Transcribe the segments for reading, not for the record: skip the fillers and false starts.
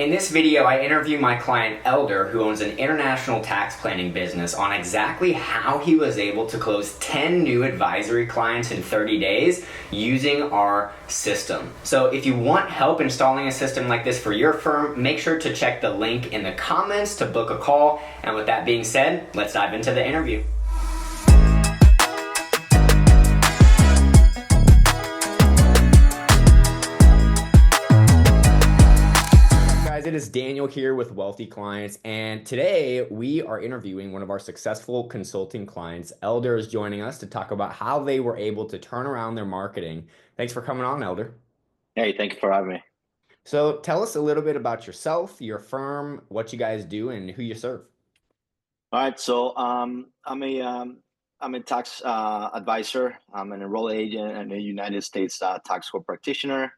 In this video, I interview my client Elder, who owns an international tax planning business, on exactly how he was able to close 10 new advisory clients in 30 days using our system. So if you want help installing a system like this for your firm, make sure to check the link in the comments to book a call. And with that being said, let's dive into the interview. It is Daniel here with Wealthy Clients, and today we are interviewing one of our successful consulting clients. Elder is joining us to talk about how they were able to turn around their marketing. Thanks for coming on, Elder. Hey, thank you for having me. So tell us a little bit about yourself, your firm, what you guys do, and who you serve. All right, so I'm a tax advisor. I'm an enrolled agent and a United States tax court practitioner.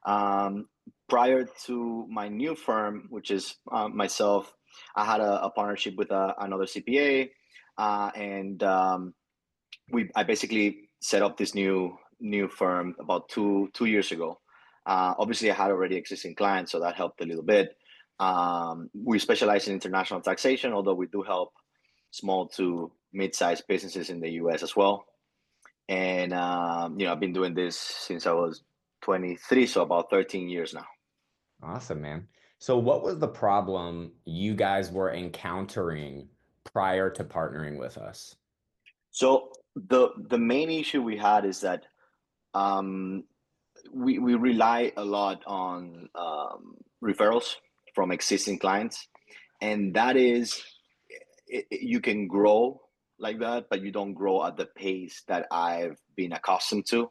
Um, Prior to my new firm, which is myself, I had a partnership with another CPA, and I basically set up this new firm about two years ago. Obviously, I had already existing clients, so that helped a little bit. We specialize in international taxation, although we do help small to mid-sized businesses in the U.S. as well. And I've been doing this since I was 23, so about 13 years now. Awesome, man. So what was the problem you guys were encountering prior to partnering with us? So the main issue we had is that um, we rely a lot on referrals from existing clients, and that is you can grow like that, but you don't grow at the pace that I've been accustomed to.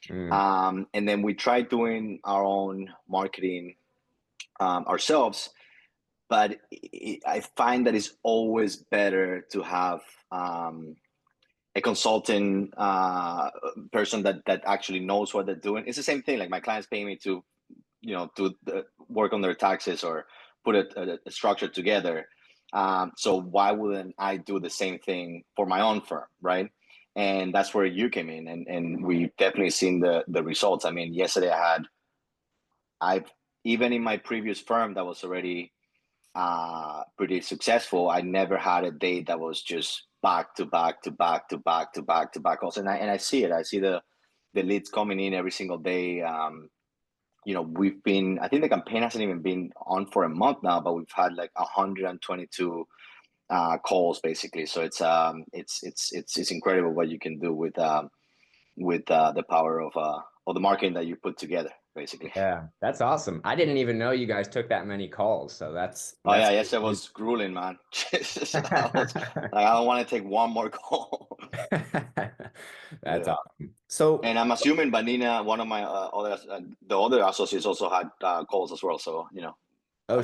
Mm, And then we tried doing our own marketing ourselves, but I find that it's always better to have a consulting person that actually knows what they're doing. It's the same thing. Like my clients pay me to, work on their taxes or put a structure together. So why wouldn't I do the same thing for my own firm, right? And that's where you came in, and we've definitely seen the results. I mean, yesterday I've even in my previous firm that was already pretty successful. I never had a day that was just back to back to back to back to back to back calls, and I see it. I see the leads coming in every single day. We've been. I think the campaign hasn't even been on for a month now, but we've had like 122 calls basically. So it's incredible what you can do with the power of the marketing that you put together, basically. yeah, that's awesome. I didn't even know you guys took that many calls, so that's Oh that's yeah, great yes, it news. was grueling, man. I was like, I don't want to take one more call. That's Yeah, awesome. So, and I'm assuming Vanina, one of my the other associates, also had calls as well. So oh, I don't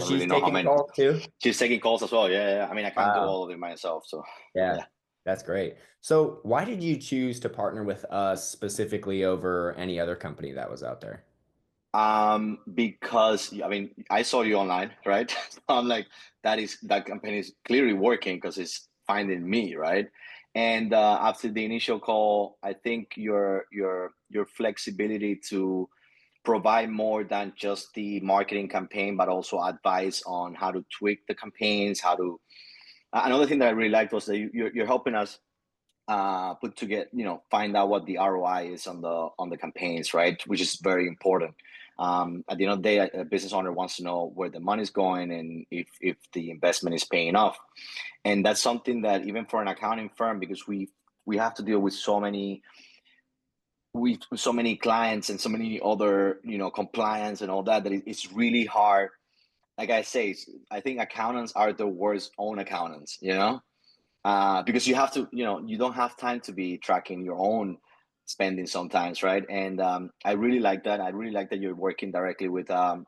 really she's know how taking many. calls too? She's taking calls as well. Yeah, yeah. I mean, I can't do Wow. all of it myself. So Yeah, yeah. that's great. So, why did you choose to partner with us specifically over any other company that was out there? Because I mean, I saw you online, right? So I'm like, that campaign is clearly working because it's finding me, right? And after the initial call, I think your flexibility to provide more than just the marketing campaign, but also advice on how to tweak the campaigns, how to. Another thing that I really liked was that you're helping us put together, find out what the ROI is on the campaigns, right? Which is very important. At the end of the day, a business owner wants to know where the money's going and if the investment is paying off. And that's something that even for an accounting firm, because we have to deal with so many clients and so many other compliance and all that it's really hard. Like I say, I think accountants are the worst own accountants, because you have to, you don't have time to be tracking your own spending sometimes, right? And I really like that. I really like that you're working directly with our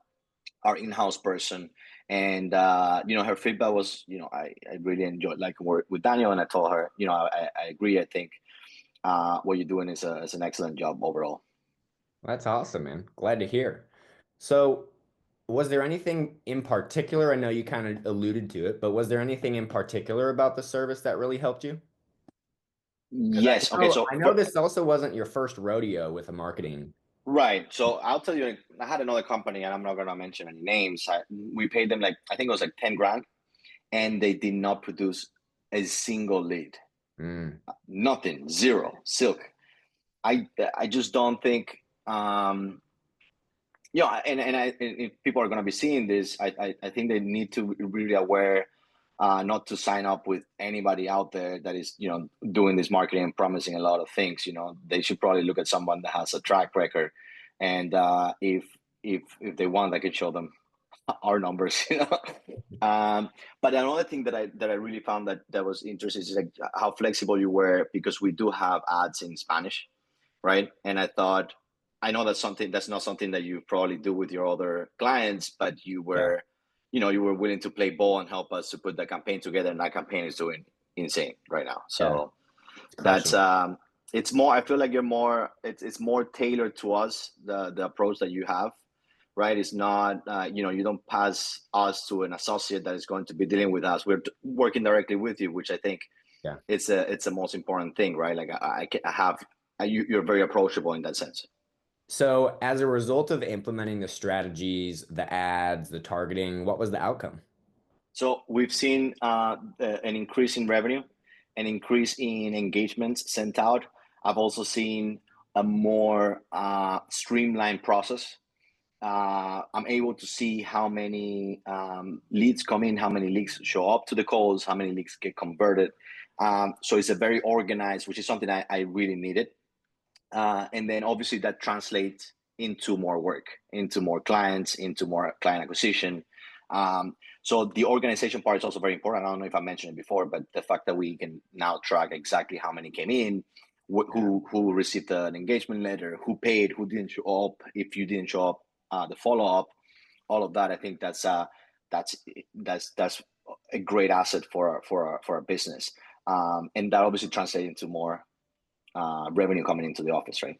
in-house person. And her feedback was, I really enjoyed like work with Daniel, and I told her, I agree. I think what you're doing is an excellent job overall. That's awesome, man. Glad to hear. So, was there anything in particular? I know you kind of alluded to it, but was there anything in particular about the service that really helped you? Because Yes. Okay. So I know this also wasn't your first rodeo with a marketing. Right. So I'll tell you, I had another company, and I'm not gonna mention any names. We paid them like I think it was like 10 grand, and they did not produce a single lead. Mm, Nothing, zero, silk. I just don't think and if people are going to be seeing this, I think they need to be really aware not to sign up with anybody out there that is doing this marketing and promising a lot of things. They should probably look at someone that has a track record, and if they want, I could show them our numbers. But another thing that I really found that was interesting is like how flexible you were, because we do have ads in Spanish, right? And I thought, I know that's not something that you probably do with your other clients, but yeah, you were willing to play ball and help us to put that campaign together, and that campaign is doing insane right now. yeah, So it's that's crushing it. it's more, I feel like you're more, it's more tailored to us, the approach that you have, right? It's not you don't pass us to an associate that is going to be dealing with us. We're working directly with you, which I think Yeah. it's the most important thing, right? Like I have you're very approachable in that sense. So, as a result of implementing the strategies, the ads, the targeting, what was the outcome? So we've seen an increase in revenue, an increase in engagements sent out. I've also seen a more streamlined process. I'm able to see how many leads come in, how many leads show up to the calls, how many leads get converted. So it's a very organized, which is something I really needed. And then obviously that translates into more work, into more clients, into more client acquisition. So the organization part is also very important. I don't know if I mentioned it before, but the fact that we can now track exactly how many came in, Yeah. who received an engagement letter, who paid, who didn't show up, if you didn't show up, the follow up, all of that. I think that's that's a great asset for our business, and that obviously translates into more revenue coming into the office, right?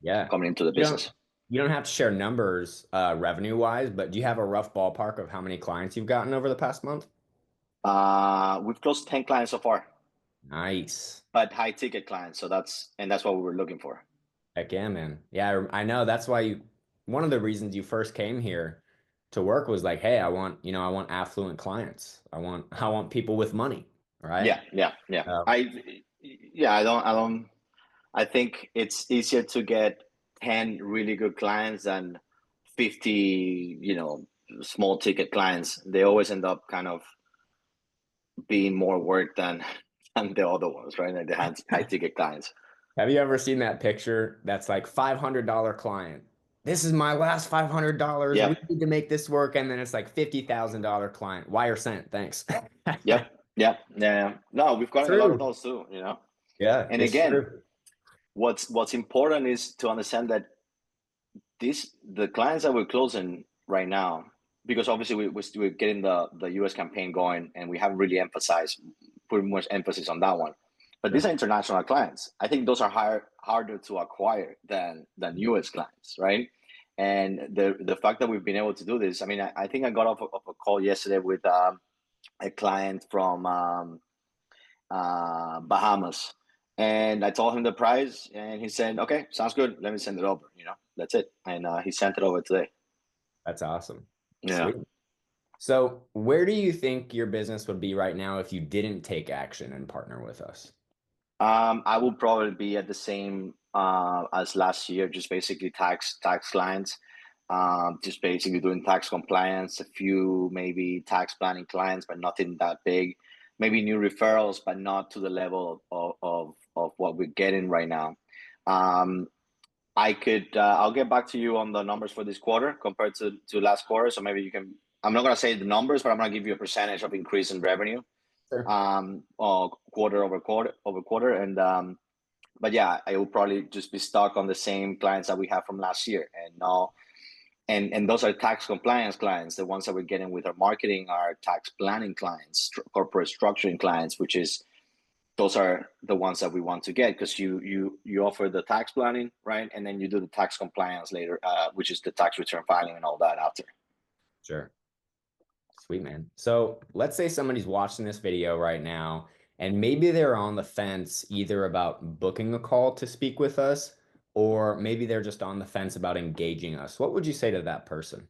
Yeah. Coming into the You don't business. you don't have to share numbers revenue wise, but do you have a rough ballpark of how many clients you've gotten over the past month? We've closed 10 clients so far, Nice. but high ticket clients. So that's what we were looking for. Heck yeah, man. Yeah, I know that's why one of the reasons you first came here to work was like, hey, I want affluent clients. I want people with money, right? Yeah, yeah, yeah. Um, I think it's easier to get 10 really good clients than 50, small ticket clients. They always end up kind of being more work than the other ones, right? Like the high ticket clients. have you ever seen that picture that's like $500 client? This is my last $500. We Yep, need to make this work. And then it's like $50,000 client. Wire sent. Thanks. yep, yep. Yeah. No, we've gotten a lot of True. those too. Yeah, And it's again, true. what's important is to understand that the clients that we're closing right now, because obviously we're getting the US campaign going, and we haven't really put much emphasis on that one. But these Sure. are international clients. I think those are harder to acquire than US clients, right? And the fact that we've been able to do this, I mean, I think I got off of a call yesterday with a client from Bahamas. And I told him the price, and he said, "Okay, sounds good. Let me send it over." That's it. And he sent it over today. That's awesome. Yeah. Sweet. So, where do you think your business would be right now if you didn't take action and partner with us? I will probably be at the same as last year, just basically tax clients, just basically doing tax compliance, a few maybe tax planning clients, but nothing that big. Maybe new referrals, but not to the level of what we're getting right now. Um, I'll get back to you on the numbers for this quarter compared to last quarter. So maybe you can. I'm not gonna say the numbers, but I'm gonna give you a percentage of increase in revenue, Sure. quarter over quarter, and but yeah, I will probably just be stuck on the same clients that we have from last year, and no, and those are tax compliance clients. The ones that we're getting with our marketing are tax planning clients, corporate structuring clients, which is those are the ones that we want to get, because you offer the tax planning, right, and then you do the tax compliance later, which is the tax return filing and all that after. Sure. Sweet, man. So let's say somebody's watching this video right now, and maybe they're on the fence either about booking a call to speak with us or maybe they're just on the fence about engaging us, what would you say to that person?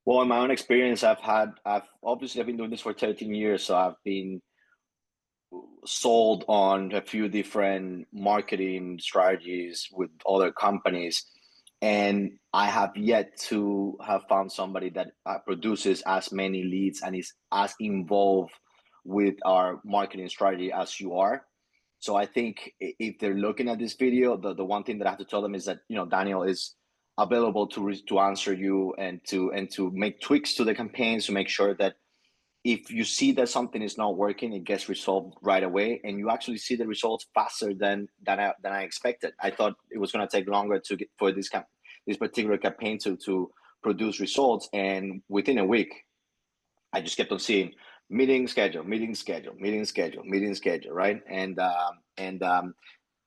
Well, in my own experience, I've been doing this for 13 years, so I've been sold on a few different marketing strategies with other companies, and I have yet to have found somebody that produces as many leads and is as involved with our marketing strategy as you are. So I think if they're looking at this video, the one thing that I have to tell them is that, you know, Daniel is available to answer you and to make tweaks to the campaigns to make sure that if you see that something is not working, it gets resolved right away, and you actually see the results faster than I expected. I thought it was going to take longer to get for this particular campaign to produce results, and within a week, I just kept on seeing meeting schedule, meeting schedule, meeting schedule, meeting schedule, right? And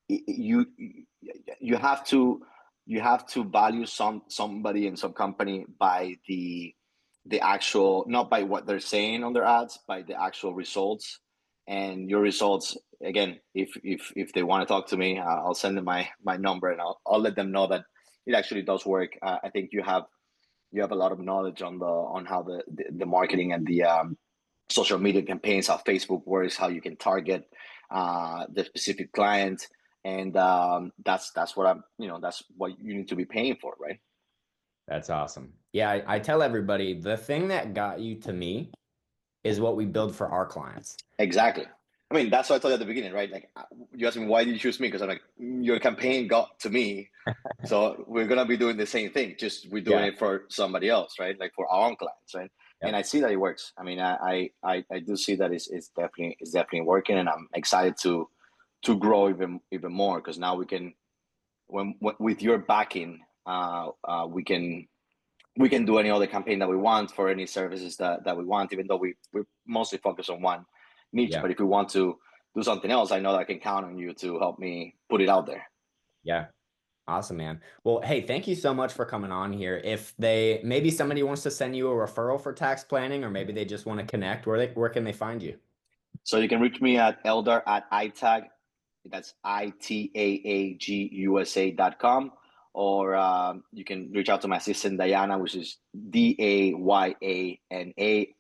you you have to value somebody in some company by the actual, not by what they're saying on their ads, by the actual results. And your results, again, if they want to talk to me, I'll send them my number, and I'll let them know that it actually does work. I think you have a lot of knowledge on how the marketing and the social media campaigns, how Facebook works, how you can target the specific client, and that's what that's what you need to be paying for, right? That's awesome. Yeah, I tell everybody the thing that got you to me is what we build for our clients. Exactly. I mean, that's what I told you at the beginning, right? Like, you asked me, why did you choose me? Because I'm like, your campaign got to me. So we're going to be doing the same thing, just we're doing Yeah. it for somebody else, right? Like for our own clients, right? And Yep. I see that it works. I mean, I do see that it's definitely working, and I'm excited to grow even more, because now we can, when with your backing, we can do any other campaign that we want for any services that we want, even though we mostly focus on one niche. Yeah. But if we want to do something else, I know that I can count on you to help me put it out there. Yeah. Awesome, man. Well, hey, thank you so much for coming on here. If they maybe somebody wants to send you a referral for tax planning, or maybe they just want to connect, where can they find you? So you can reach me at Eldar at itag, that's itaag.usa.com, or you can reach out to my assistant Diana, which is Dayana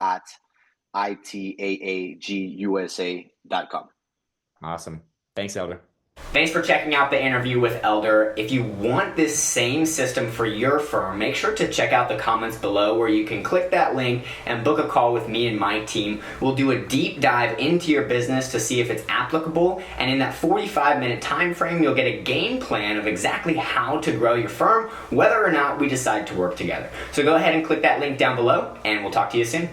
at itaagusa.com. Awesome. Thanks, Elder. Thanks for checking out the interview with Elder. If you want this same system for your firm, make sure to check out the comments below where you can click that link and book a call with me and my team. We'll do a deep dive into your business to see if it's applicable, and in that 45-minute time frame, you'll get a game plan of exactly how to grow your firm, whether or not we decide to work together. So go ahead and click that link down below, and we'll talk to you soon.